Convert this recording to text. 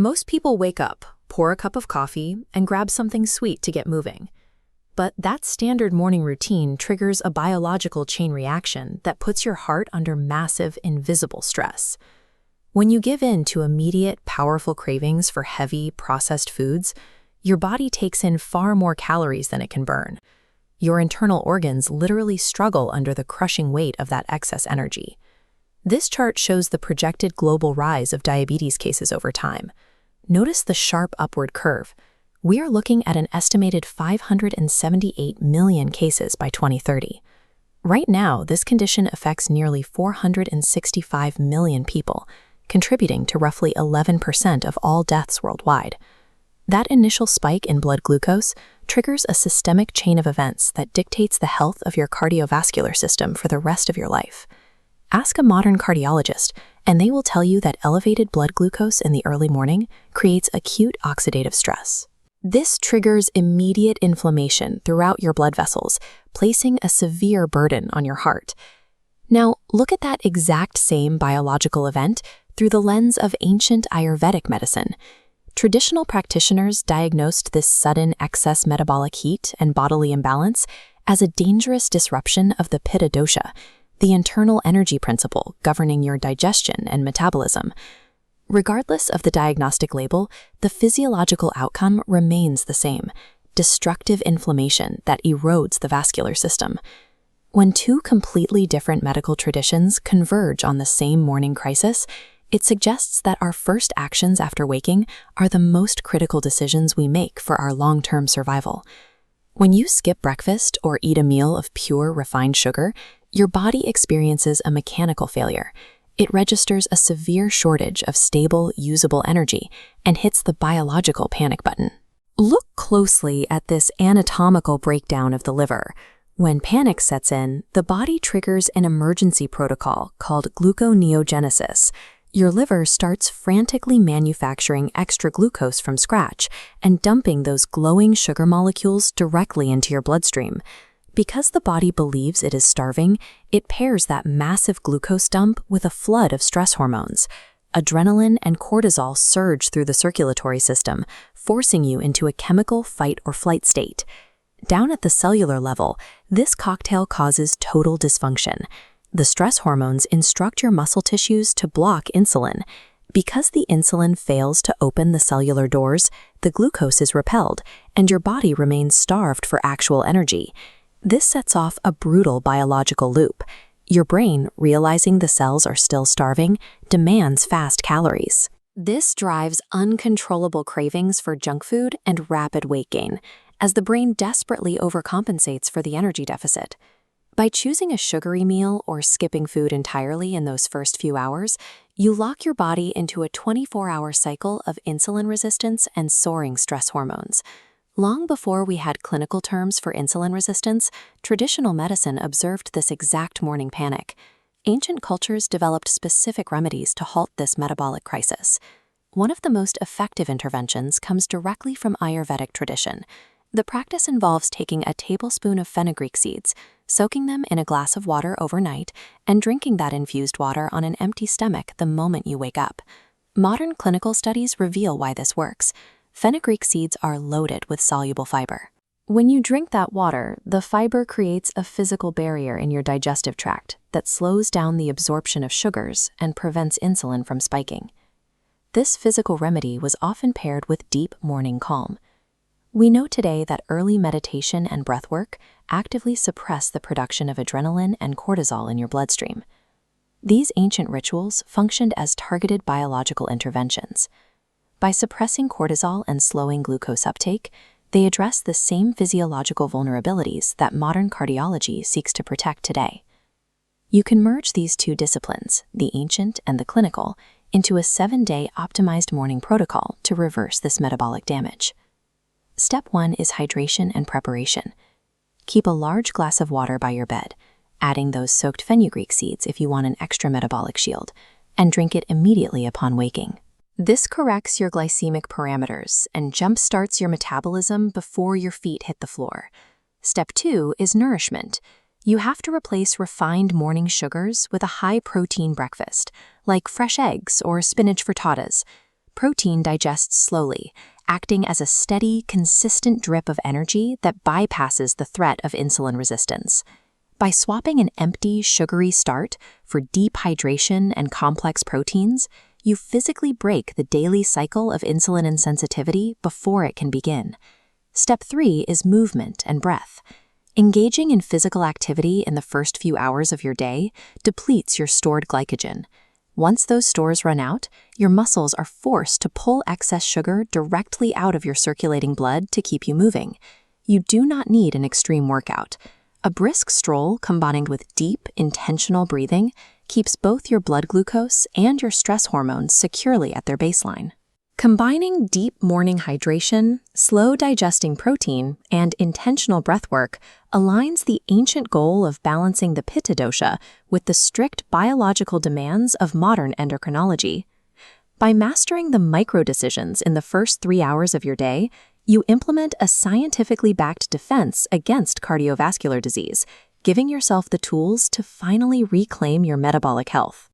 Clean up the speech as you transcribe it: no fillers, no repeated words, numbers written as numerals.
Most people wake up, pour a cup of coffee, and grab something sweet to get moving. But that standard morning routine triggers a biological chain reaction that puts your heart under massive, invisible stress. When you give in to immediate, powerful cravings for heavy, processed foods, your body takes in far more calories than it can burn. Your internal organs literally struggle under the crushing weight of that excess energy. This chart shows the projected global rise of diabetes cases over time. Notice the sharp upward curve. We are looking at an estimated 578 million cases by 2030. Right now, this condition affects nearly 465 million people, contributing to roughly 11% of all deaths worldwide. That initial spike in blood glucose triggers a systemic chain of events that dictates the health of your cardiovascular system for the rest of your life. Ask a modern cardiologist, and they will tell you that elevated blood glucose in the early morning creates acute oxidative stress. This triggers immediate inflammation throughout your blood vessels, placing a severe burden on your heart. Now, look at that exact same biological event through the lens of ancient Ayurvedic medicine. Traditional practitioners diagnosed this sudden excess metabolic heat and bodily imbalance as a dangerous disruption of the Pitta dosha, the internal energy principle governing your digestion and metabolism. Regardless of the diagnostic label, the physiological outcome remains the same: destructive inflammation that erodes the vascular system. When two completely different medical traditions converge on the same morning crisis, it suggests that our first actions after waking are the most critical decisions we make for our long-term survival. When you skip breakfast or eat a meal of pure refined sugar, your body experiences a mechanical failure. It registers a severe shortage of stable, usable energy and hits the biological panic button. Look closely at this anatomical breakdown of the liver. When panic sets in, the body triggers an emergency protocol called gluconeogenesis. Your liver starts frantically manufacturing extra glucose from scratch and dumping those glowing sugar molecules directly into your bloodstream. Because the body believes it is starving, it pairs that massive glucose dump with a flood of stress hormones. Adrenaline and cortisol surge through the circulatory system, forcing you into a chemical fight-or-flight state. Down at the cellular level, this cocktail causes total dysfunction. The stress hormones instruct your muscle tissues to block insulin. Because the insulin fails to open the cellular doors, the glucose is repelled, and your body remains starved for actual energy. This sets off a brutal biological loop. Your brain, realizing the cells are still starving, demands fast calories. This drives uncontrollable cravings for junk food and rapid weight gain, as the brain desperately overcompensates for the energy deficit. By choosing a sugary meal or skipping food entirely in those first few hours, you lock your body into a 24-hour cycle of insulin resistance and soaring stress hormones. Long before we had clinical terms for insulin resistance, traditional medicine observed this exact morning panic. Ancient cultures developed specific remedies to halt this metabolic crisis. One of the most effective interventions comes directly from Ayurvedic tradition. The practice involves taking a tablespoon of fenugreek seeds, soaking them in a glass of water overnight, and drinking that infused water on an empty stomach the moment you wake up. Modern clinical studies reveal why this works. Fenugreek seeds are loaded with soluble fiber. When you drink that water, the fiber creates a physical barrier in your digestive tract that slows down the absorption of sugars and prevents insulin from spiking. This physical remedy was often paired with deep morning calm. We know today that early meditation and breathwork actively suppress the production of adrenaline and cortisol in your bloodstream. These ancient rituals functioned as targeted biological interventions. By suppressing cortisol and slowing glucose uptake, they address the same physiological vulnerabilities that modern cardiology seeks to protect today. You can merge these two disciplines, the ancient and the clinical, into a 7-day optimized morning protocol to reverse this metabolic damage. Step 1 is hydration and preparation. Keep a large glass of water by your bed, adding those soaked fenugreek seeds if you want an extra metabolic shield, and drink it immediately upon waking. This corrects your glycemic parameters and jump-starts your metabolism before your feet hit the floor. Step 2 is nourishment. You have to replace refined morning sugars with a high-protein breakfast, like fresh eggs or spinach frittatas. protein digests slowly, acting as a steady, consistent drip of energy that bypasses the threat of insulin resistance. By swapping an empty, sugary start for deep hydration and complex proteins, you physically break the daily cycle of insulin insensitivity before it can begin. Step 3 is movement and breath. Engaging in physical activity in the first few hours of your day depletes your stored glycogen. Once those stores run out, your muscles are forced to pull excess sugar directly out of your circulating blood to keep you moving. You do not need an extreme workout. A brisk stroll combined with deep, intentional breathing keeps both your blood glucose and your stress hormones securely at their baseline. Combining deep morning hydration, slow digesting protein, and intentional breathwork aligns the ancient goal of balancing the Pitta dosha with the strict biological demands of modern endocrinology. By mastering the micro-decisions in the first 3 hours of your day, you implement a scientifically backed defense against cardiovascular disease, giving yourself the tools to finally reclaim your metabolic health.